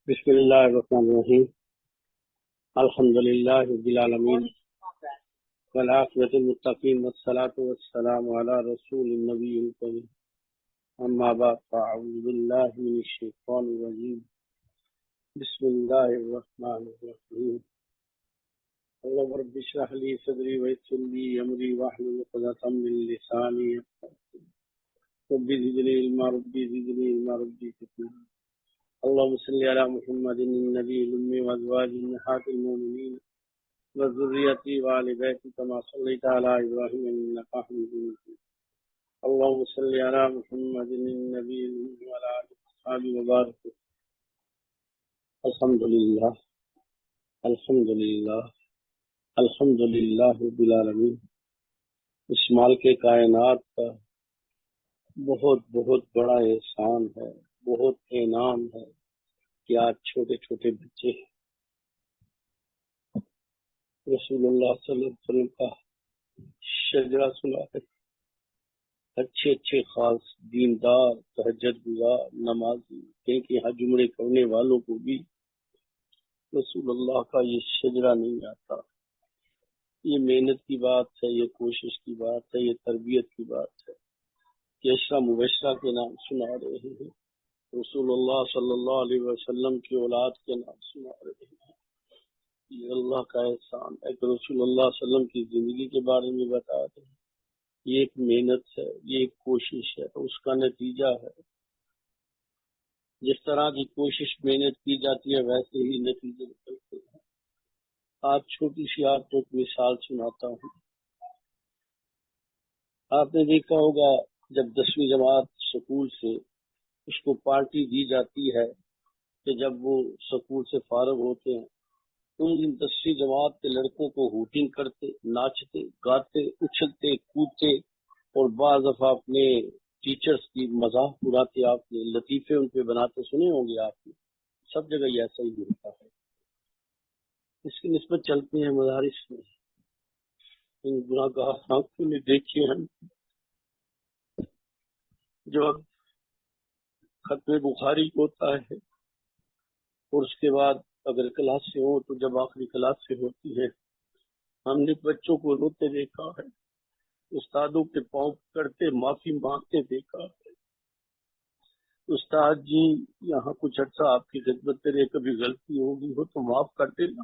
بسم اللہ الرحمن الرحیم الحمد للہ رب العالمین والعاقبۃ للمتقین والصلاة والسلام علی رسول النبی الکریم اما بعد فاعوذ باللہ من الشیطان الرجیم بسم اللہ الرحمن الرحیم اللهم رب اشرح لي صدری ويسر لي امری واحلل عقدۃ من لسانی يفقهوا رب زدنی علما رب زدنی علما رب زدنی اللهم صل على محمد النبي الأمي وأزواجه أمهات المؤمنين وذريته وآل بيته كما صليت على إبراهيم إنك حميد مجيد اللهم صل على محمد النبي الأمي وعلى آله وصحبه وبارك. الحمد لله الحمد لله الحمد لله رب العالمين. اس مالک کائنات کا بہت بہت بڑا احسان ہے، بہت انعام ہے کہ آج چھوٹے چھوٹے بچے رسول اللہ صلی اللہ علیہ وسلم کا شجرہ سنا ہے، اچھے اچھے خاص دیندار تہجد گزار نمازی کہیں یہاں جمعے کرنے والوں کو بھی رسول اللہ کا یہ شجرہ نہیں آتا. یہ محنت کی بات ہے، یہ کوشش کی بات ہے، یہ تربیت کی بات ہے کہ عشرہ مبشرہ کے نام سنا رہے ہیں، رسول اللہ صلی اللہ علیہ وسلم کی اولاد کے نام سنا رہے ہیں. یہ اللہ کا احسان ہے کہ رسول اللہ صلی اللہ علیہ وسلم کی زندگی کے بارے میں بتا رہے ہیں. یہ ایک محنت ہے، یہ ایک کوشش ہے، اس کا نتیجہ ہے. جس طرح کی کوشش محنت کی جاتی ہے ویسے ہی نتیجے نکلتے ہیں. آج چھوٹی سی آپ کو ایک مثال سناتا ہوں. آپ نے دیکھا ہوگا جب 10ویں جماعت سکول سے اس کو پارٹی دی جاتی ہے کہ جب وہ سکول سے فارغ ہوتے ہیں ان دن 10ویں جماعت کے لڑکوں کو ہوٹنگ کرتے، ناچتے، گاتے، اچھلتے، کودتے اور بعض دفعہ اپنے ٹیچرز کی مذاق اڑاتے. آپ نے لطیفے ان پہ بناتے سنے ہوں گے. آپ نے سب جگہ یہ ایسا ہی ہوتا ہے. اس کی نسبت چلتے ہیں مدارس میں. ان گناہ گار آنکھوں نے دیکھے ہیں جو ختم بخاری ہوتا ہے اور اس کے بعد اگر کلاس سے ہو تو جب آخری کلاس سے ہوتی ہے ہم نے بچوں کو روتے دیکھا ہے، استادوں کے پاؤں پکڑتے معافی مانگتے دیکھا ہے. استاد جی یہاں کچھ عرصہ آپ کی خدمت کرے، کبھی غلطی ہوگی ہو تو معاف کر دینا.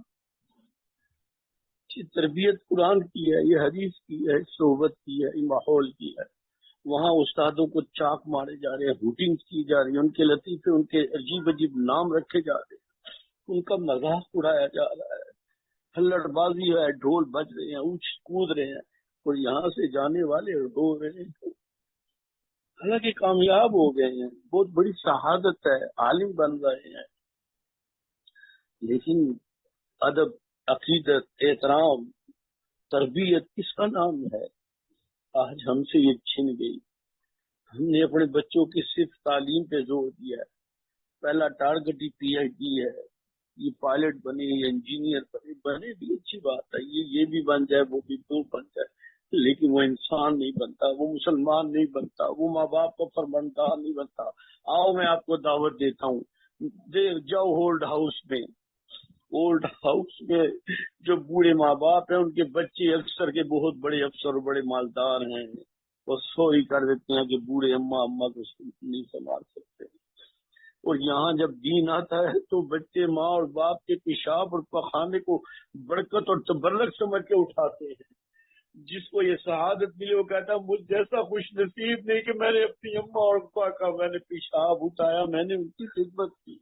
یہ تربیت قرآن کی ہے، یہ حدیث کی ہے، صحبت کی ہے، یہ ماحول کی ہے. وہاں استادوں کو چاک مارے جا رہے ہیں، ہوٹنگ کی جا رہی ہے، ان کے لطیفے، ان کے عجیب عجیب نام رکھے جا رہے ہیں، ان کا مذاق اڑایا جا رہا ہے، ہلڑ بازی ہے، ڈھول بج رہے ہیں، اونچ کود رہے ہیں اور یہاں سے جانے والے رو رہے ہیں. حالانکہ کامیاب ہو گئے ہیں، بہت بڑی شہادت ہے، عالم بن رہے ہیں، لیکن ادب، عقیدت، احترام، تربیت کس کا نام ہے؟ آج ہم سے یہ چھن گئی. ہم نے اپنے بچوں کی صرف تعلیم پہ زور دیا ہے. پہلا ٹارگٹ ہی پی ایچ ڈی ہے، یہ پائلٹ بنے، یہ انجینئر بنے بھی اچھی بات ہے، یہ بھی بن جائے، وہ بھی بن جائے، لیکن وہ انسان نہیں بنتا، وہ مسلمان نہیں بنتا، وہ ماں باپ کا فرمانبردار نہیں بنتا. آؤ میں آپ کو دعوت دیتا ہوں، جاؤ اولڈ ہاؤس میں جو بوڑھے ماں باپ ہیں ان کے بچے اکثر کے بہت بڑے افسر اور بڑے مالدار ہیں، وہ سوری کر دیتے ہیں کہ بوڑھے اماں کو نہیں سنبھال سکتے. اور یہاں جب دین آتا ہے تو بچے ماں اور باپ کے پیشاب اور پخانے کو برکت اور تبرک سمجھ کے اٹھاتے ہیں. جس کو یہ شہادت ملی وہ کہتا ہے مجھ جیسا خوش نصیب نہیں کہ میں نے اپنی اماں اور ابا کا میں نے پیشاب اٹھایا، میں نے ان کی خدمت کی.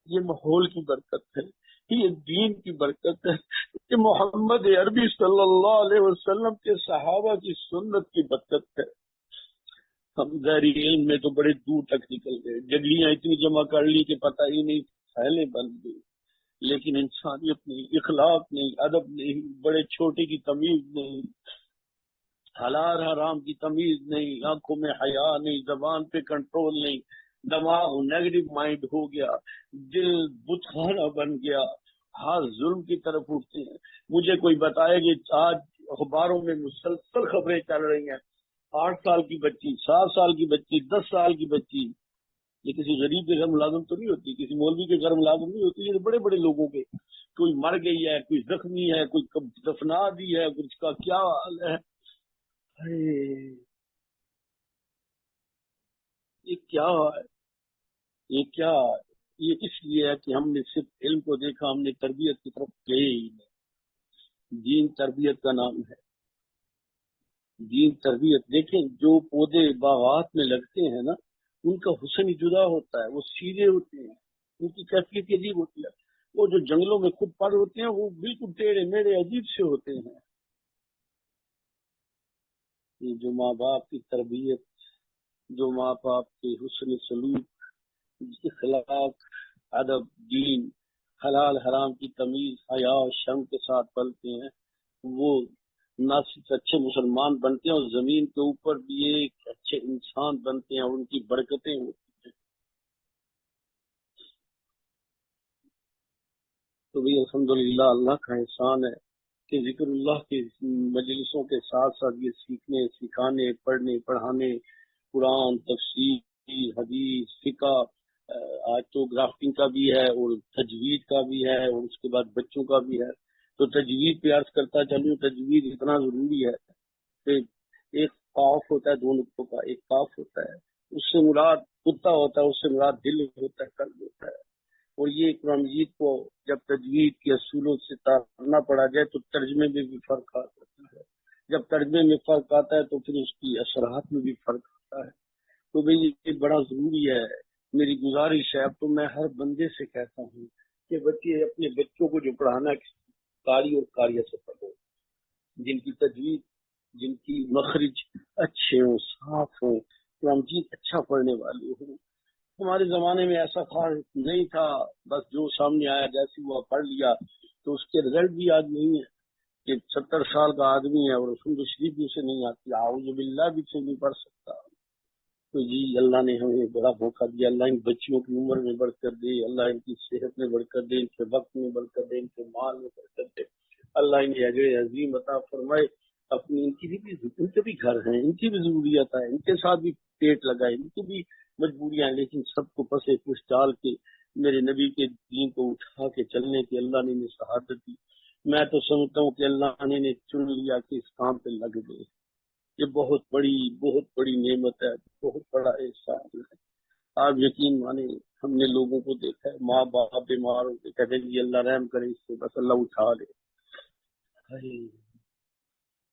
یہ ماحول کی برکت ہے، یہ دین کی برکت ہے، یہ محمد عربی صلی اللہ علیہ وسلم کے صحابہ کی سنت کی برکت ہے. ہم ظاہری علم میں تو بڑے دور تک نکل گئے، جگلیاں اتنی جمع کر لی کہ پتہ ہی نہیں پھیلے بن گئی، لیکن انسانیت نہیں، اخلاق نہیں، ادب نہیں، بڑے چھوٹے کی تمیز نہیں، حلال حرام کی تمیز نہیں، آنکھوں میں حیا نہیں، زبان پہ کنٹرول نہیں، دماغ نیگیٹو مائنڈ ہو گیا، دل بت خانہ بن گیا، ہاتھ ظلم کی طرف اٹھتے ہیں. مجھے کوئی بتائے کہ آج اخباروں میں مسلسل خبریں چل رہی ہیں، 8 سال کی بچی، 7 سال کی بچی، 10 سال کی بچی یہ کسی غریب کے گھر ملازم تو نہیں ہوتی، کسی مولوی کے گھر ملازم نہیں ہوتی، یہ بڑے بڑے لوگوں کے، کوئی مر گئی ہے، کوئی زخمی ہے، کوئی دفنا دی ہے، کچھ کا کیا حال ہے۔ یہ کیا ہے، یہ کیا ہے؟ یہ اس لیے ہے کہ ہم نے صرف علم کو دیکھا، ہم نے تربیت کی طرف گئے ہی نہیں۔ دین تربیت کا نام ہے، دین تربیت۔ دیکھیں جو پودے باغات میں لگتے ہیں نا، ان کا حسن ہی جدا ہوتا ہے، وہ سیدھے ہوتے ہیں، ان کی کیفیت عجیب ہوتی ہے۔ وہ جو جنگلوں میں خود پر ہوتے ہیں وہ بالکل ٹیڑھے میڑے عجیب سے ہوتے ہیں۔ یہ جو ماں باپ کی تربیت، جو ماں باپ کے حسن سلوک، اخلاق، ادب، دین، حلال حرام کی تمیز، حیا اور شرم کے ساتھ پلتے ہیں، وہ نہ صرف اچھے مسلمان بنتے ہیں اور زمین کے اوپر بھی ایک اچھے انسان بنتے ہیں، اور ان کی برکتیں ہوتی ہیں۔ تو بھی الحمدللہ اللہ کا احسان ہے کہ ذکر اللہ کی مجلسوں کے ساتھ ساتھ یہ سیکھنے، سکھانے، پڑھنے، پڑھانے، قرآن، تفسیر، حدیث، فقہ، آج تو گرافٹنگ کا بھی ہے اور تجوید کا بھی ہے، اور اس کے بعد بچوں کا بھی ہے۔ تو تجوید پہ عرض کرتا چلوں، تجوید اتنا ضروری ہے کہ ایک قاف ہوتا ہے، دو نقطوں کا ایک قاف ہوتا ہے، اس سے مراد کتا ہوتا ہے، اس سے مراد دل ہوتا ہے، قلب ہوتا ہے۔ اور یہ قرآن مجید کو جب تجوید کے اصولوں سے تارنا پڑا جائے تو ترجمے میں بھی فرق آتا ہے، جب ترجمے میں فرق آتا ہے تو پھر اس کی اثرات میں بھی فرق آتا ہے۔ تو بھئی یہ بڑا ضروری ہے۔ میری گزارش ہے، اب تو میں ہر بندے سے کہتا ہوں کہ بچے اپنے بچوں کو جو پڑھانا ہے قاری اور قاریہ سے پڑھو، جن کی تجوید، جن کی مخرج اچھے ہوں، صاف ہوں، قرآن مجید اچھا پڑھنے والے ہوں۔ ہمارے زمانے میں ایسا خاص نہیں تھا، بس جو سامنے آیا جیسے وہ پڑھ لیا، تو اس کے رزلٹ بھی آج نہیں ہے کہ 70 سال کا آدمی ہے اور سند شریف بھی اسے نہیں آتی، اعوذ باللہ بھی سے نہیں پڑھ سکتا۔ تو جی اللہ نے ہمیں بڑا موقع دیا، اللہ ان بچیوں کی عمر میں برکت دے، اللہ ان کی صحت میں برکت دے، ان کے وقت میں برکت دے، ان کے مال میں برکت دے، اللہ انہیں اجر عظیم عطا فرمائے۔ اپنی ان کے بھی گھر ہیں، ان کی بھی ضروریات ہے، ان کے ساتھ بھی پیٹ لگائے، ان کی بھی مجبوریاں ہیں، لیکن سب کو پسے کچھ ڈال کے میرے نبی کے دین کو اٹھا کے چلنے کی اللہ نے انہیں شہادت دی۔ میں تو سمجھتا ہوں کہ اللہ نے انہیں چن لیا کہ اس کام پہ لگ گئے۔ یہ بہت بڑی نعمت ہے، بہت بڑا احسان ہے۔ آپ یقین مانیں، ہم نے لوگوں کو دیکھا ہے ماں باپ بیمار ہو کے کہتے ہیں جی اللہ رحم کرے اس سے، بس اللہ اٹھا لے۔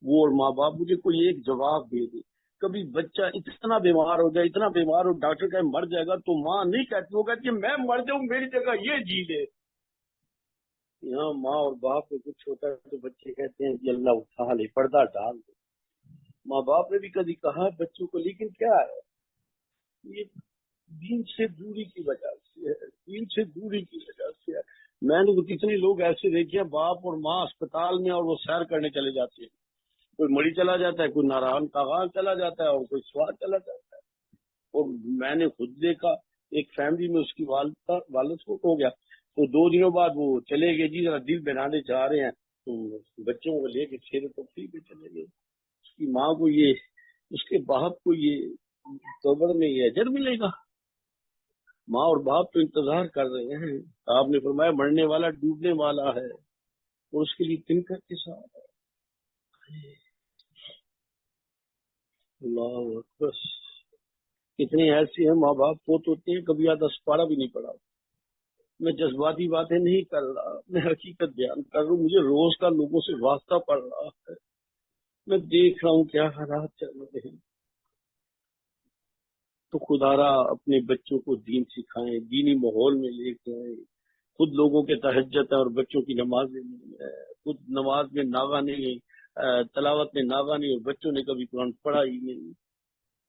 وہ اور ماں باپ مجھے کوئی ایک جواب دے دے، کبھی بچہ اتنا بیمار ہو جائے، اتنا بیمار ہو، ڈاکٹر کہ مر جائے گا تو ماں نہیں کہتی، وہ کہتی ہے میں مر جاؤں میری جگہ یہ جی لے۔ یہاں ماں اور باپ کو کچھ ہوتا ہے تو بچے کہتے ہیں جی اللہ اٹھا لے، پردہ ڈال دے۔ ماں باپ نے بھی کبھی کہا بچوں کو، لیکن کیا ہے یہ دین سے دوری کی وجہ سے ہے، دین سے دوری کی وجہ سے ہے۔ میں نے کتنے لوگ ایسے دیکھے ہیں باپ اور ماں اسپتال میں اور وہ سیر کرنے چلے جاتے ہیں، کوئی مڑی چلا جاتا ہے، کوئی ناران کاغان چلا جاتا ہے اور کوئی سواد چلا جاتا ہے۔ اور میں نے خود دیکھا ایک فیملی میں اس کی والد کو ہو گیا تو 2 دنوں بعد وہ چلے گئے جی ذرا دل بنانے جا رہے ہیں، تو بچوں کو لے کے پھر تفریح پہ چلے گئے۔ اس کی ماں کو یہ، اس کے باپ کو یہ قبر میں یہ اجر ملے گا؟ ماں اور باپ تو انتظار کر رہے ہیں۔ آپ نے فرمایا مرنے والا ڈوبنے والا ہے اور اس کے لیے تنکر کے ساتھ ہے۔ اللہ اکبر، کتنے ایسے ہیں ماں باپ فوت ہوتے ہیں کبھی آدھا سپارہ بھی نہیں پڑا۔ میں جذباتی باتیں نہیں کر رہا، میں حقیقت بیان کر رہا ہوں، مجھے روز کا لوگوں سے واسطہ پڑ رہا ہے، میں دیکھ رہا ہوں کیا حالات چل رہے ہیں۔ تو خدارا اپنے بچوں کو دین سکھائیں، دینی ماحول میں لے کے آئیں۔ خود لوگوں کے تہجد ہے اور بچوں کی نمازیں نہیں ہے، خود نماز میں ناغا نہیں، تلاوت میں ناغا نہیں اور بچوں نے کبھی قرآن پڑھا ہی نہیں۔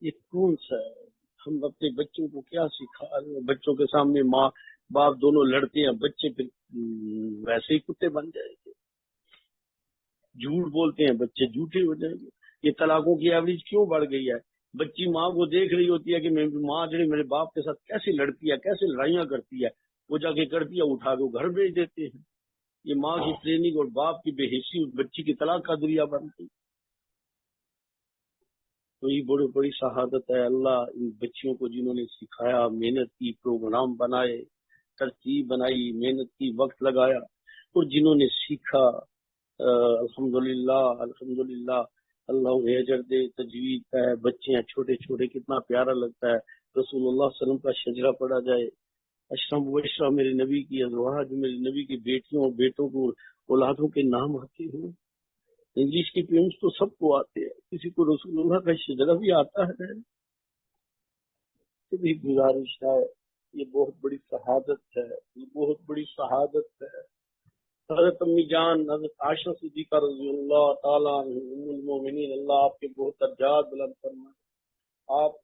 یہ کون سا ہے؟ ہم اپنے بچوں کو کیا سکھا رہے ہیں؟ بچوں کے سامنے ماں باپ دونوں لڑتے ہیں، بچے پھر ویسے ہی کتے بن جائیں گے، جھوٹ بولتے ہیں بچے جھوٹے ہو جائیں گے۔ یہ طلاقوں کی ایوریج کیوں بڑھ گئی ہے؟ بچی ماں کو دیکھ رہی ہوتی ہے کہ ماں جو میرے باپ کے ساتھ کیسے لڑتی ہے، کیسے لڑائیاں کرتی ہے، وہ جا کے کرتی ہے، اٹھا کے گھر بھیج دیتے ہیں۔ یہ ماں کی ٹریننگ اور باپ کی بے حسی بچی کی طلاق کا ذریعہ بنتی۔ تو یہ بڑی بڑی شہادت ہے. اللہ ان بچیوں کو جنہوں نے سکھایا، محنت کی، پروگرام بنائے، ترتیب بنائی، محنت کی، وقت لگایا، اور جنہوں نے سیکھا، الحمدللہ الحمدللہ. اللہ اجر دے. تجوید کا ہے، بچے ہیں چھوٹے چھوٹے، کتنا پیارا لگتا ہے. رسول اللہ صلی اللہ علیہ وسلم کا شجرہ پڑھا جائے، اشرم و اشرا، میرے نبی کی ازواج، میرے نبی کی بیٹیوں اور بیٹوں کو، اولادوں کے نام آتے ہیں. انگلش کی پوئمس تو سب کو آتے ہیں، کسی کو رسول اللہ کا شجرہ بھی آتا ہے. تو بھی گزارش ہے، یہ بہت بڑی شہادت ہے، یہ بہت بڑی شہادت ہے. حضرت امی جان حضرت عائشہ صدیقہ رضی اللہ تعالیٰ عنہ ام المومنین، اللہ آپ کے بہت درجات بلند فرمائے. آپ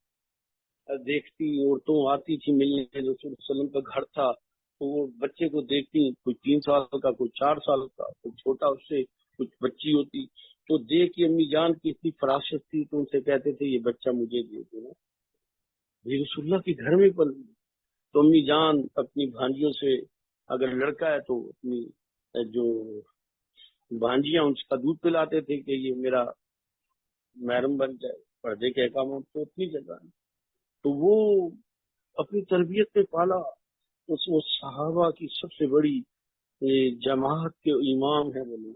دیکھتی عورتوں آتی تھی ملنے، رسول اللہ صلی اللہ علیہ وسلم کا گھر تھا، تو وہ بچے کو دیکھتی، کوئی 3 سال کا، کوئی 4 سال کا، کوئی چھوٹا اس سے کچھ بچی ہوتی، تو دیکھ کے امی جان کی اتنی فراست تھی تو ان سے کہتے تھے یہ بچہ مجھے دے دو نا، یہ رسول اللہ کے گھر میں پل. تو امی جان اپنی بھانجیوں سے، اگر لڑکا ہے تو اپنی جو بھانجیاں ان کا دودھ پلاتے تھے کہ یہ میرا محرم بن جائے. پردے کے احکامات تو اتنی جگہ ہے. تو وہ اپنی تربیت پہ پالا. وہ صحابہ کی سب سے بڑی جماعت کے امام ہے. بولے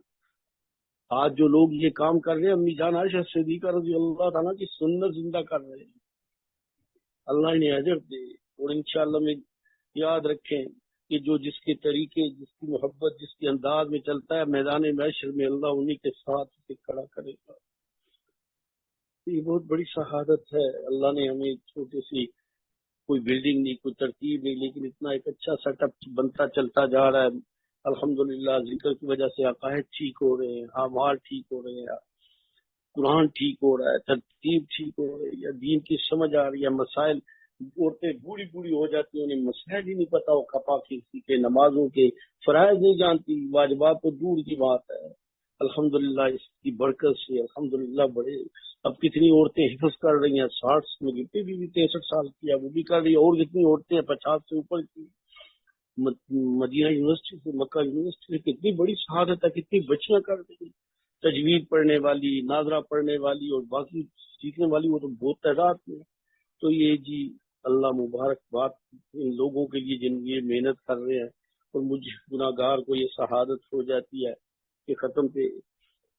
آج جو لوگ یہ کام کر رہے ہیں، امی جان عائشہ صدیقہ رضی اللہ تعالیٰ کی سنت زندہ کر رہے ہیں. اللہ انہیں اجر دے. اور انشاءاللہ میں یاد رکھیں کہ جو جس کے طریقے، جس کی محبت، جس کے انداز میں چلتا ہے، میدان محشر میں اللہ انہی کے ساتھ اسے کھڑا کرے گا. یہ بہت بڑی شہادت ہے. اللہ نے ہمیں چھوٹی سی کوئی بلڈنگ نہیں، کوئی ترتیب نہیں، لیکن اتنا ایک اچھا سیٹ اپ بنتا چلتا جا رہا ہے. الحمدللہ ذکر کی وجہ سے عقائد ٹھیک ہو رہے ہیں، اعمال ٹھیک ہو رہے ہیں، قرآن ٹھیک ہو رہا ہے، ترتیب ٹھیک ہو رہی ہے، دین کی سمجھ آ رہی ہے. مسائل، عورتیں بوڑھی بوڑھی ہو جاتی ہیں، انہیں مسائل ہی نہیں پتا، وہ کپا کھینچتی کے، نمازوں کے فرائض نہیں جانتی، واجبات تو دور کی بات ہے. الحمدللہ اس کی برکت سے الحمدللہ بڑے اب کتنی عورتیں حفظ کر رہی ہیں. 60 میں گرتی بھی 63 سال کی ہے وہ بھی کر رہی ہے. اور کتنی عورتیں 50 سے اوپر کی. مدینہ یونیورسٹی سے، مکہ یونیورسٹی سے کتنی بڑی شہادت ہے، کتنی بچیاں کر رہی ہیں. تجوید پڑھنے والی، ناظرہ پڑھنے والی اور باقی سیکھنے والی وہ تو بہت تعداد میں. تو یہ جی اللہ مبارک بات ان لوگوں کے لیے جن یہ محنت کر رہے ہیں. اور مجھ گناہ گار کو یہ شہادت ہو جاتی ہے کہ ختم پہ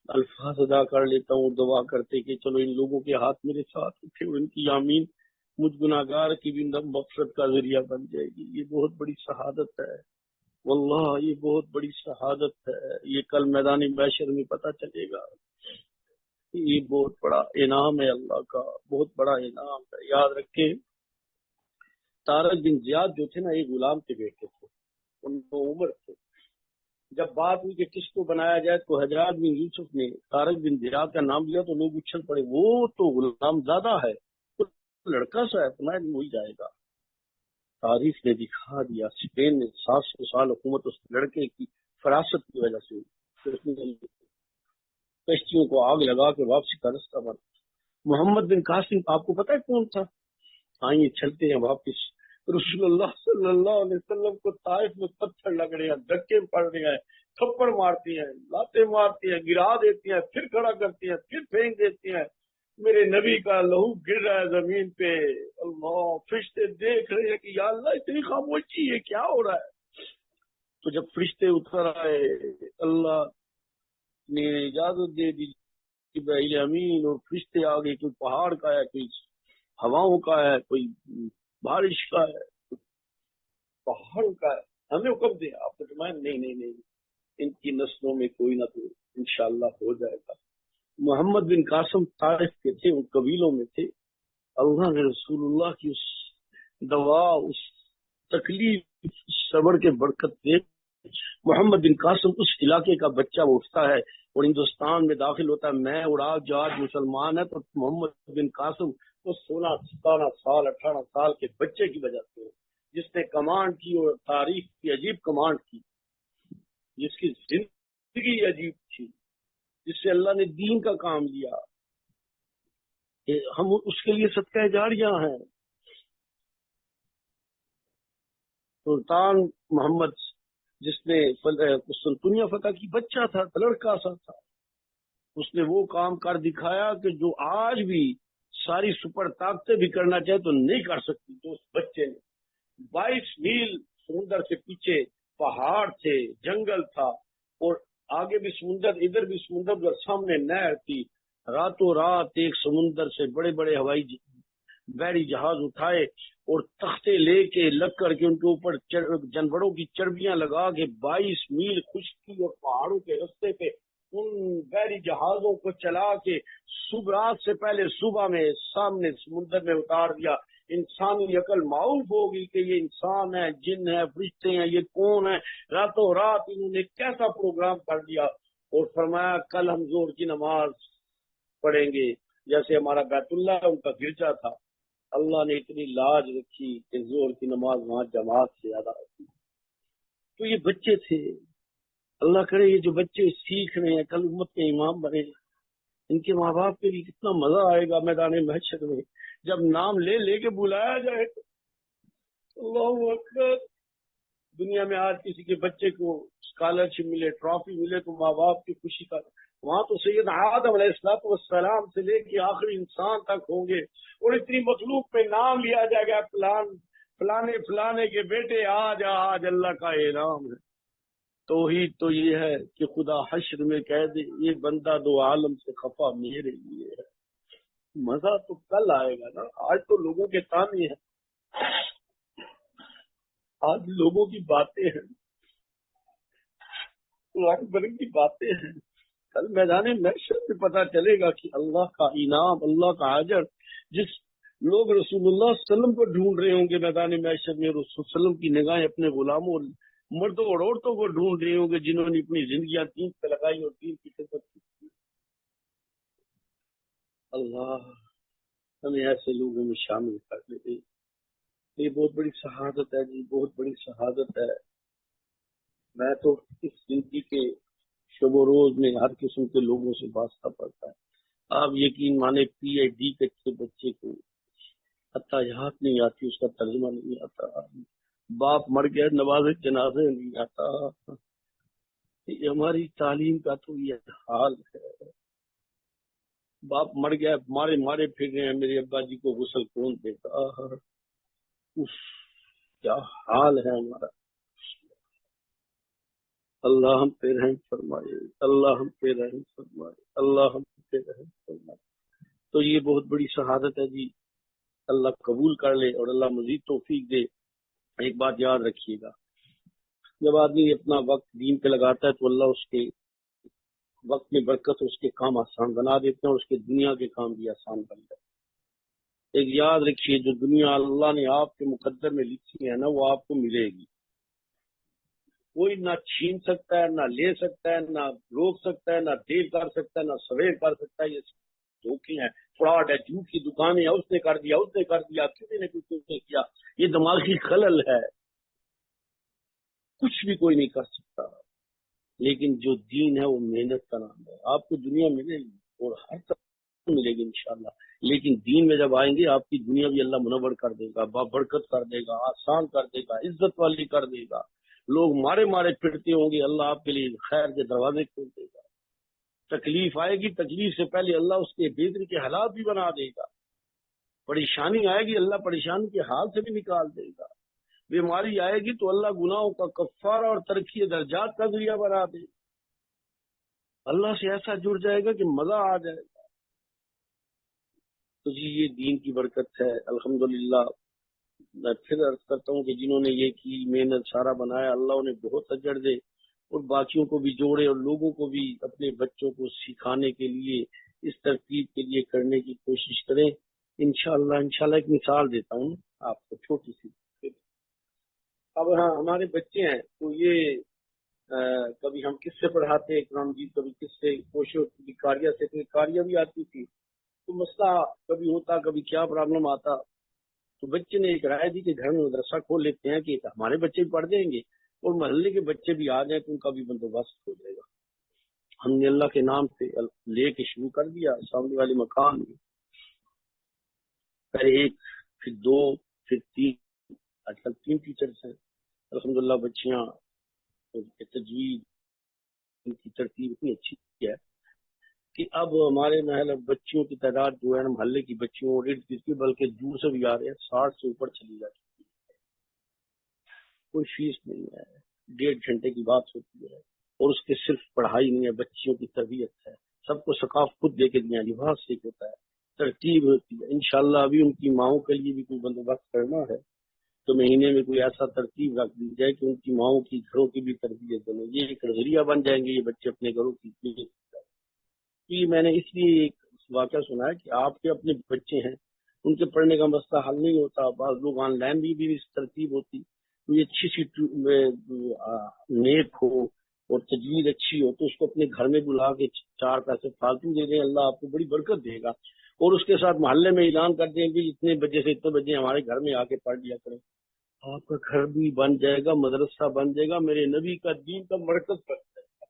الفاظ ادا کر لیتا ہوں دعا کرتے کہ چلو ان لوگوں کے ہاتھ میرے ساتھ اٹھے اور ان کی آمین مجھ گناہ گار کی بھی مغفرت کا ذریعہ بن جائے گی. یہ بہت بڑی شہادت ہے، واللہ یہ بہت بڑی شہادت ہے. یہ کل میدان محشر میں پتہ چلے گا. یہ بہت بڑا انعام ہے اللہ کا، بہت بڑا انعام ہے. یاد رکھیں طارق بن زیاد جو تھے نا، ایک غلام کے بیٹے تھے، ان کو عمر تھے. جب بات ہوئی کہ کس کو بنایا جائے تو حجاج بن یوسف نے طارق بن زیاد کا نام لیا تو لوگ اچھل پڑے، وہ تو غلام زیادہ ہے، تو لڑکا سا ہے، فرمایا وہی جائے گا. تاریخ نے دکھا دیا اسپین نے 700 سال حکومت اس لڑکے کی فراست کی وجہ سے ہوئی. اس نے کشتیوں کو آگ لگا کے واپسی کا رستہ بنا. محمد بن قاسم آپ کو پتا ہے کون تھا؟ آئیے چلتے ہیں واپس. رسول اللہ صلی اللہ علیہ وسلم کو طائف میں پتھر لگ رہے ہیں، دھکے پڑ رہے ہیں، تھپڑ مارتی ہیں، لاتے مارتی ہیں، گرا دیتی ہیں، پھر کھڑا کرتی ہیں، پھر پھینک دیتی ہیں. میرے نبی کا لہو گر رہا ہے زمین پہ. اللہ، فرشتے دیکھ رہے ہیں کہ یا اللہ اتنی خاموشی ہے، کیا ہو رہا ہے؟ تو جب فرشتے اتر آئے، اللہ نے اجازت دے دی جبرائیل امین اور فرشتے آ گئے. کوئی پہاڑ کا ہے، کوئی ہواؤں کا ہے، کوئی بارش کا ہے، پہاڑوں کا ہے. ہمیں حکم دے، آپ فرمائیں نہیں نہیں نہیں، ان کی نسلوں میں کوئی نہ کوئی انشاءاللہ ہو جائے گا. محمد بن قاسم طائف کے تھے، ان قبیلوں میں تھے. اللہ نے رسول اللہ کی اس دوا، اس تکلیف، اس صبر کے برکت سے محمد بن قاسم اس علاقے کا بچہ اٹھتا ہے اور ہندوستان میں داخل ہوتا ہے. میں اور آپ جو آج مسلمان ہیں تو محمد بن قاسم تو 16 17 سال 18 سال کے بچے کی وجہ سے، جس نے کمانڈ کی اور تاریخ کی عجیب کمانڈ کی، جس کی زندگی عجیب تھی، جس سے اللہ نے دین کا کام لیا. ہم اس کے لیے صدقہ جاریہ ہیں. سلطان محمد جس نے قسطنطنیہ فتح کی، بچہ تھا، لڑکا سا تھا، اس نے وہ کام کر دکھایا کہ جو آج بھی ساری سپر طاقتیں بھی کرنا چاہے تو نہیں کر سکتی. تو اس بچے نے 22 میل سمندر سے پیچھے پہاڑ تھے، جنگل تھا، اور آگے بھی سمندر، ادھر بھی سمندر، اور سامنے نہر تھی. راتوں رات ایک سمندر سے بڑے بڑے بحری جہاز اٹھائے اور تختے لے کے لکڑ کے ان کے اوپر جانوروں کی چربیاں لگا کے 22 میل خشکی اور پہاڑوں کے رستے پہ ان بحری جہازوں کو چلا کے صبح، رات سے پہلے صبح میں سامنے سمندر میں اتار دیا. انسانی عقل معاف ہوگی کہ یہ انسان ہے، جن ہے، فرشتے ہیں، یہ کون ہے. راتوں رات انہوں نے کیسا پروگرام کر دیا اور فرمایا کل ہم زور کی نماز پڑھیں گے. جیسے ہمارا بیت اللہ ان کا گرجا تھا، اللہ نے اتنی لاج رکھی کہ زور کی نماز وہاں جماعت سے ادا ہوتی. تو یہ بچے تھے، اللہ کرے یہ جو بچے سیکھ رہے ہیں کل امت کے امام بنے، ان کے ماں باپ کے لیے کتنا مزہ آئے گا میدان محشر میں جب نام لے لے کے بلایا جائے. اللہ اکبر. دنیا میں آج کسی کے بچے کو اسکالرشپ ملے، ٹرافی ملے تو ماں باپ کی خوشی کا، وہاں تو سید آدم علیہ السلام سے لے کے آخری انسان تک ہوں گے، اور اتنی مخلوق پہ نام لیا جائے گا فلانے فلانے کے بیٹے آج اللہ کا اعلان ہے. توحید تو یہ ہے کہ خدا حشر میں کہہ دے یہ بندہ دو عالم سے خفا میرے لیے ہے. مزہ تو کل آئے گا نا. آج تو لوگوں کے تانے ہیں، آج لوگوں کی باتیں ہیں، رنگ برنگ کی باتیں ہیں. کل میدان محشر میں پتا چلے گا کہ اللہ کا انعام، اللہ کا اجر. جس لوگ رسول اللہ صلی اللہ علیہ وسلم کو ڈھونڈ رہے ہوں گے میدان محشر میں، رسول صلی اللہ علیہ وسلم کی نگاہیں اپنے غلاموں، مردوں اور عورتوں کو ڈھونڈ رہے ہوں گے جنہوں نے اپنی زندگیاں دین پہ لگائی اور دین کی خدمت کی. اللہ ہمیں ایسے لوگوں میں شامل کر لے. یہ بہت بڑی شہادت ہے جی، بہت بڑی شہادت ہے. میں تو اس زندگی کے شب و روز میں ہر قسم کے لوگوں سے واسطہ پڑتا ہے. آپ یقین مانے پی ایچ ڈی کے بچے کو اتحیات نہیں آتی، اس کا ترجمہ نہیں آتا، باپ مر گیا نماز جنازے نہیں آتا. یہ ہماری تعلیم کا تو یہ حال ہے. باپ مر گیا، مارے مارے پھر رہے ہیں، میرے ابا جی کو غسل کون دیتا. کیا حال ہے ہمارا. اللہ ہم پہ رحم فرمائے، اللہ ہم پہ رحم فرمائے، اللہ ہم پہ رحم فرمائے. تو یہ بہت بڑی شہادت ہے جی، اللہ قبول کر لے اور اللہ مزید توفیق دے. ایک بات یاد رکھیے گا، جب آدمی اپنا وقت دین پہ لگاتا ہے تو اللہ اس کے وقت میں برکت، اس کے کام آسان بنا دیتے ہیں اور اس کے دنیا کے کام بھی آسان بن جاتے ہیں. ایک یاد رکھیے، جو دنیا اللہ نے آپ کے مقدر میں لکھی ہے نا وہ آپ کو ملے گی. کوئی نہ چھین سکتا ہے، نہ لے سکتا ہے، نہ روک سکتا ہے، نہ دیر کر سکتا ہے، نہ سویر کر سکتا ہے. یہ دھوکے ہیں، فراڈ ہے، جھوٹ کی دکانیں ہیں، اس نے کر دیا، اس نے کر دیا، کسی نے کچھ نہیں کیا. یہ دماغی خلل ہے، کچھ بھی کوئی نہیں کر سکتا. لیکن جو دین ہے وہ محنت کا نام ہے. آپ کو دنیا ملے گی اور ہر طرح ملے گی انشاءاللہ، لیکن دین میں جب آئیں گے آپ کی دنیا بھی اللہ منور کر دے گا، بابرکت کر دے گا، آسان کر دے گا، عزت والی کر دے گا. لوگ مارے مارے پھرتے ہوں گے، اللہ آپ کے لیے خیر کے دروازے کھول دے گا. تکلیف آئے گی، تکلیف سے پہلے اللہ اس کے بہتری کے حالات بھی بنا دے گا. پریشانی آئے گی، اللہ پریشانی کے حال سے بھی نکال دے گا. بیماری آئے گی تو اللہ گناہوں کا کفارہ اور ترقی درجات کا ذریعہ بنا دے گا. اللہ سے ایسا جڑ جائے گا کہ مزہ آ جائے گا. تو جی یہ دین کی برکت ہے الحمدللہ. میں پھر عرض کرتا ہوں کہ جنہوں نے یہ کی محنت سارا بنایا، اللہ انہیں بہت اجر دے اور باقیوں کو بھی جوڑے اور لوگوں کو بھی اپنے بچوں کو سکھانے کے لیے، اس ترتیب کے لیے کرنے کی کوشش کریں. انشاءاللہ ایک مثال دیتا ہوں آپ کو چھوٹی سی. اب ہاں ہمارے بچے ہیں تو یہ کبھی ہم کس سے پڑھاتے اکرام جی، کبھی کس سے کوشش ہوتی، کاریہ سے، کوئی کاریہ بھی آتی تھی. تو مسئلہ کبھی ہوتا، کبھی کیا پرابلم آتا. تو بچے نے ایک رائے دی کہ گھر میں مدرسہ کھول لیتے ہیں کہ ہمارے بچے بھی پڑھ دیں گے اور محلے کے بچے بھی آ جائیں تو ان کا بھی بندوبست ہو جائے گا. ہم نے اللہ کے نام سے لے کے شروع کر دیا. سامنے والے مکان میں پہلے ایک، پھر دو، پھر تین، آج کل 3 ٹیچرز ہیں الحمدللہ. بچیاں تجویز ان کی ترتیب اتنی اچھی ہے کہ اب ہمارے محل بچیوں کی تعداد جو ہے نا، محلے کی بچیوں اور ارد گرد کی، بلکہ دور سے بھی آ رہے ہیں، 60 سے اوپر چلی جاتی ہے، کوئی فیس نہیں ہے، 1.5 گھنٹے کی بات ہوتی ہے، اور اس کے صرف پڑھائی نہیں ہے، بچیوں کی تربیت ہے، سب کو ثقافت خود دے کے دیا، لباس سیکھ ہوتا ہے، ترتیب ہوتی ہے۔ انشاءاللہ ابھی ان کی ماؤں کے لیے بھی کوئی بندوبست کرنا ہے، تو مہینے میں کوئی ایسا ترتیب رکھ دی جائے کہ ان کی ماؤں کی گھروں کی بھی تربیت بنے، یہ ایک نظریہ بن جائیں گے یہ بچے اپنے گھروں کی۔ کہ میں نے اس لیے ایک واقعہ سنا ہے کہ آپ کے اپنے بچے ہیں، ان کے پڑھنے کا مسئلہ حل نہیں ہوتا، بعض لوگ آن لائن بھی اس ترتیب ہوتی، کوئی اچھی سی نیک ہو اور تجویز اچھی ہو تو اس کو اپنے گھر میں بلا کے 4 پیسے فالتو دے دیں، اللہ آپ کو بڑی برکت دے گا، اور اس کے ساتھ محلے میں اعلان کر دیں کہ اتنے بجے سے اتنے بجے ہمارے گھر میں آ کے پڑھ لیا کریں، آپ کا گھر بھی بن جائے گا، مدرسہ بن جائے گا، میرے نبی کا دین کا مرکز بن جائے گا۔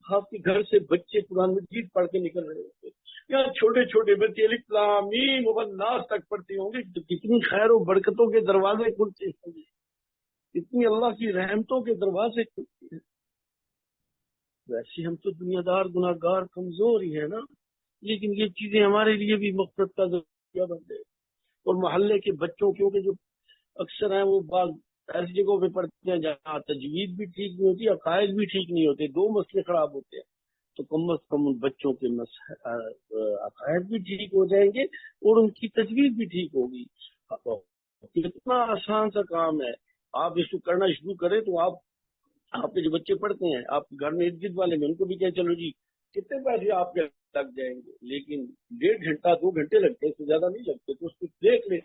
آپ کے گھر سے بچے قرآن مجید پڑھ کے نکل رہے ہوتے، یہاں چھوٹے چھوٹے بچے الف لام میم والناس تک پڑھتے ہوں گے، تو کتنی خیر و برکتوں کے دروازے کھلتے ہوں گے، کتنی اللہ کی رحمتوں کے دروازے کھلتے ہیں۔ ویسے ہم تو دنیا دار گناہ گار کمزور ہی ہیں نا، لیکن یہ چیزیں ہمارے لیے بھی مغفرت کا ذریعہ بن گئے۔ اور محلے کے بچوں کیونکہ جو اکثر ہیں وہ بعض ایسی جگہوں پہ پڑھتے ہیں جہاں تجوید بھی ٹھیک نہیں ہوتی، عقائد بھی ٹھیک نہیں ہوتے، 2 مسئلے خراب ہوتے ہیں، تو کم از کم ان بچوں کے عقائد بھی ٹھیک ہو جائیں گے اور ان کی تجوید بھی ٹھیک ہوگی۔ کتنا آسان سا کام ہے، آپ اس کو کرنا شروع کریں تو آپ کے جو بچے پڑھتے ہیں آپ کے گھر میں ارد گرد والے میں ان کو بھی کہیں چلو جی کتنے پیسے آپ کے لگ جائیں گے، لیکن 1.5 گھنٹہ 2 گھنٹے لگتے ہیں، اس سے زیادہ نہیں لگتے، تو اس کو دیکھ لیں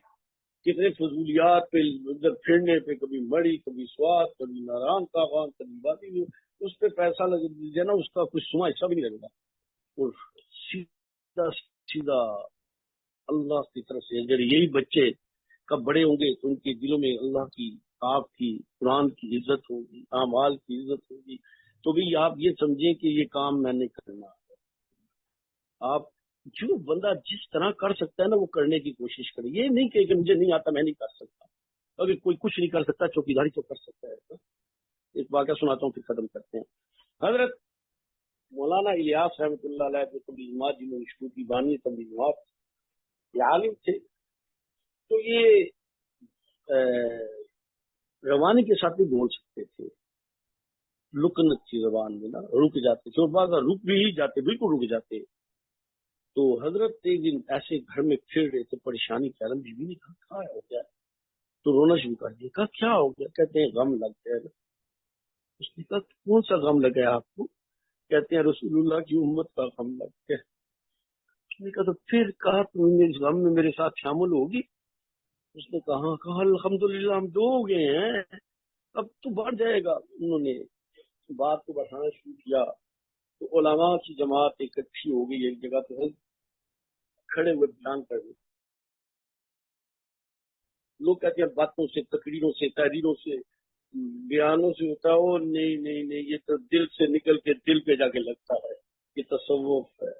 کتنے فضولیات پہ ادھر پھرنے پہ، کبھی مڑی، کبھی سواد، کبھی ناران کاغان، کبھی بادی، اس پہ پیسہ لگ دیجیے نا، اس کا کچھ سما حصہ بھی نہیں لگتا، اور سیدھا سیدھا اللہ کی طرف سے اگر یہی بچے کب بڑے ہوں گے تو ان کے دلوں میں اللہ کی، آپ کی، قرآن کی عزت ہوگی، اعمال کی عزت ہوگی، تو بھی آپ یہ سمجھیں کہ یہ کام میں نے کرنا ہے۔ آپ جو بندہ جس طرح کر سکتا ہے نا وہ کرنے کی کوشش کرے، یہ نہیں کہ مجھے نہیں آتا میں نہیں کر سکتا، اگر کوئی کچھ نہیں کر سکتا چوکیداری تو کر سکتا ہے۔ ایک واقعہ سناتا ہوں پھر ختم کرتے ہیں۔ حضرت مولانا الیاس رحمۃ اللہ علیہ جو تبلیغات جنہوں نے شروع کی، بانی تبلیغات، یہ عالم تھے، تو یہ روانی کے ساتھ بھی بول سکتے تھے، لکنت کی زبان میں نا رک جاتے تھے، اور بعض رک بھی ہی جاتے، بالکل رک جاتے۔ تو حضرت ایک دن ایسے گھر میں پھر رہے تھے، پریشانی کے عالم، بیوی نے کہا کیا ہو گیا، تو رونا شروع کر دیا، کہا کیا ہو گیا، کہتے ہیں غم لگ گیا۔ اس نے کہا کون سا غم لگا ہے آپ کو، کہتے ہیں رسول اللہ کی امت کا غم لگ گیا۔ اس نے کہا تو پھر کہا تم اس غم میں میرے ساتھ شامل ہوگی؟ اس نے کہا الحمدللہ ہم 2 ہو گئے ہیں، اب تو بڑھ جائے گا۔ انہوں نے بات کو بڑھانا شروع کیا تو علماء کی جماعت اکٹھی ہو گئی ایک جگہ پہ، کھڑے ہوئے بیان کر رہے، لوگ کہتے ہیں باتوں سے، تقریروں سے، تحریروں سے، بیانوں سے ہوتا ہے، اور نہیں نہیں نہیں، یہ تو دل سے نکل کے دل پہ جا کے لگتا ہے، یہ تصوف ہے۔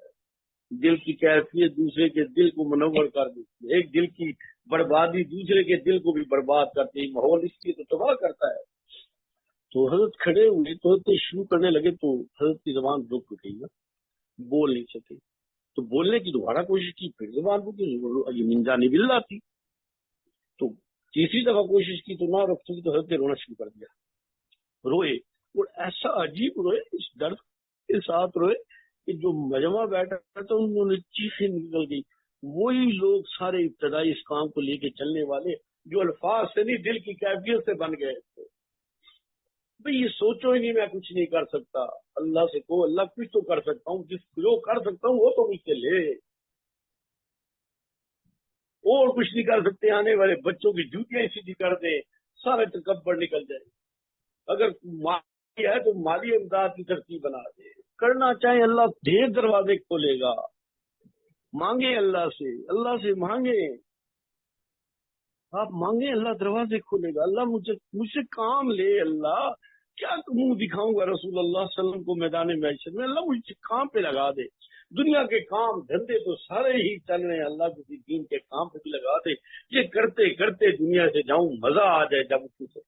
دل کی کیفیت دوسرے کے دل کو منور کر دیتی ہے، ایک دل کی بربادی دوسرے کے دل کو بھی برباد کرتی ہے، ماحول اس کی تو تباہ کرتا ہے۔ تو حضرت کھڑے ہوئے تو حضرت شروع کرنے لگے تو حضرت کی زبان رک گئی نا، بول نہیں سکے، تو بولنے کی دوبارہ کوشش کی، پھر زبان رکی، یہ من جانب اللہ تھی، تو تیسری دفعہ کوشش کی تو نہ رک سکی، تو حضرت نے رونا شروع کر دیا، روئے، اور ایسا عجیب روئے، اس درد کے ساتھ روئے کہ جو مجمع بیٹھا تھا انہوں نے چیخیں نکل گئی۔ وہی لوگ سارے ابتدائی اس کام کو لے کے چلنے والے جو الفاظ سے نہیں دل کی کیفیت سے بن گئے تھے، بھئی یہ سوچو ہی نہیں میں کچھ نہیں کر سکتا، اللہ سے کہو اللہ کچھ تو کر سکتا ہوں، جو کر سکتا ہوں وہ تو مجھ سے لے، اور کچھ نہیں کر سکتے، آنے والے بچوں کی جوتیاں سیدھی کر دیں، سارے تکبر نکل جائے، اگر مالی ہے تو مالی امداد کی ترتیب بنا دے، کرنا چاہے اللہ ڈھیر دروازے کھولے گا، مانگے اللہ سے مانگے، آپ مانگے اللہ دروازے کھولے گا، اللہ مجھ سے کام لے، اللہ کیا منہ دکھاؤں گا رسول اللہ صلی اللہ علیہ وسلم کو میدان معیشت میں، اللہ مجھ سے کام پہ لگا دے، دنیا کے کام دھندے تو سارے ہی چل رہے ہیں، اللہ کسی دین کے کام پہ بھی لگا دے، یہ کرتے کرتے دنیا سے جاؤں، مزہ آ جائے جب کچھ۔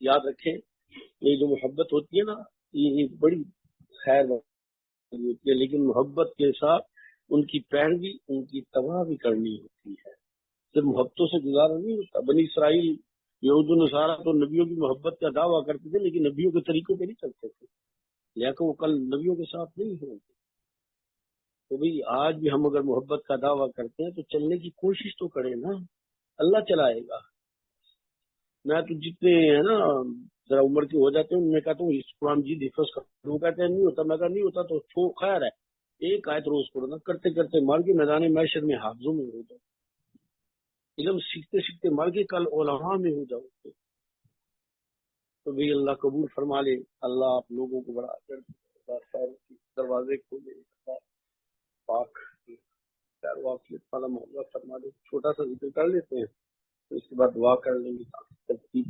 یاد رکھیں یہ جو محبت ہوتی ہے نا یہ ایک بڑی خیر ہوتی ہے، لیکن محبت کے ساتھ ان کی پیروی، ان کی تباہ بھی کرنی ہوتی ہے۔ صرف محبتوں سے گزارا نہیں ہوتا۔ بنی اسرائیل یہود و نصارہ تو نبیوں کی محبت کا دعویٰ کرتے تھے، لیکن نبیوں کے طریقوں پہ نہیں چلتے تھے، لیکن وہ کل نبیوں کے ساتھ نہیں ہوں گے۔ تو بھئی آج بھی ہم اگر محبت کا دعویٰ کرتے ہیں تو چلنے کی کوشش تو کریں نا، اللہ چلائے گا۔ میں تو جتنے ہیں نا ذرا عمر کے ہو جاتے ہیں میں کہتا ہوں اس قرآن جی حفظ کر، وہ کہتے ہیں نہیں ہوتا، میں کہا نہیں ہوتا تو خیر ہے، ایک آیت روز پڑھو نا، کرتے کرتے مر کے میدان معاشر میں حافظوں میں ہو جاؤ، علم سیکھتے سیکھتے مر کے کل علماء میں ہو جاؤ۔ تو بھی اللہ قبول فرما لے، اللہ آپ لوگوں کو بڑا اجر دے، خیر کے دروازے کھولے، پاک خیر واقعیت والا معاملہ فرما دے۔ چھوٹا سا ذکر کر لیتے ہیں تو اس کے بعد دعا کر لیں گے، ترتیب